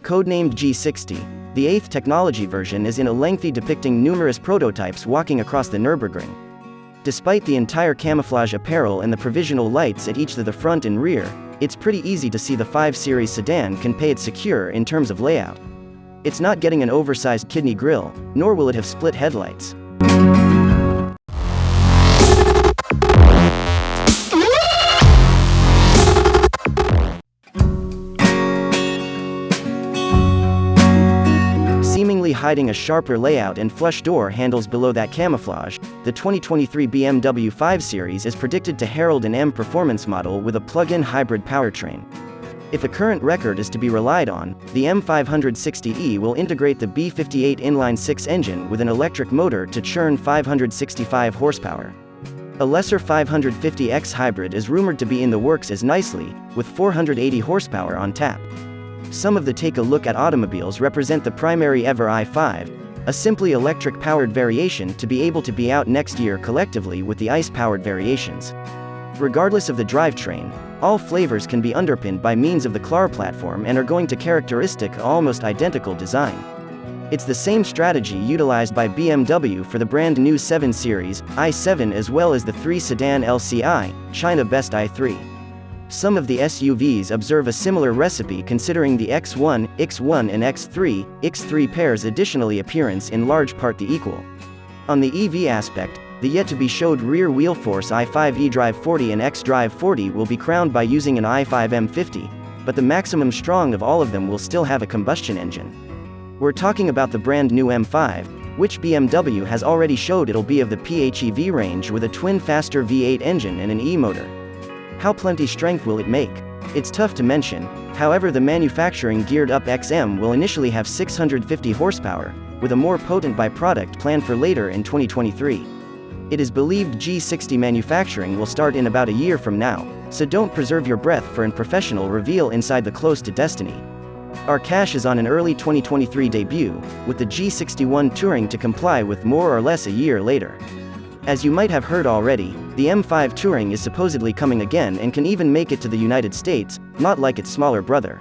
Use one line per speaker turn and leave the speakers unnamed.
Codenamed G60, the 8th technology version is in a lengthy depicting numerous prototypes walking across the Nürburgring. Despite the entire camouflage apparel and the provisional lights at each of the front and rear, it's pretty easy to see the 5 Series sedan can play it secure in terms of layout. It's not getting an oversized kidney grille, nor will it have split headlights. Seemingly hiding a sharper layout and flush door handles below that camouflage, the 2023 BMW 5 Series is predicted to herald an M performance model with a plug-in hybrid powertrain. If a current record is to be relied on, the M560e will integrate the B58 inline-6 engine with an electric motor to churn 565 horsepower. A lesser 550X hybrid is rumored to be in the works as nicely, with 480 horsepower on tap. Some of the take a look at automobiles represent the primary ever i5, a simply electric-powered variation to be able to be out next year collectively with the ICE-powered variations. Regardless of the drivetrain, all flavors can be underpinned by means of the CLAR platform and are going to characteristic almost identical design. It's the same strategy utilized by BMW for the brand new 7 Series, i7 as well as the 3 Sedan LCI, China Best i3. Some of the SUVs observe a similar recipe considering the X1, X1 and X3 pairs additionally appearance in large part the equal. On the EV aspect, the yet-to-be-showed rear wheel force i5 eDrive 40 and xDrive 40 will be crowned by using an i5 M50, but the maximum strong of all of them will still have a combustion engine. We're talking about the brand new M5, which BMW has already showed it'll be of the PHEV range with a twin faster V8 engine and an E-motor. How plenty strength will it make? It's tough to mention, however the manufacturing geared up XM will initially have 650 horsepower, with a more potent byproduct planned for later in 2023. It is believed G60 manufacturing will start in about a year from now, so don't preserve your breath for an professional reveal inside the close to destiny. Our cash is on an early 2023 debut, with the G61 Touring to comply with more or less a year later. As you might have heard already, the M5 Touring is supposedly coming again and can even make it to the United States, not like its smaller brother.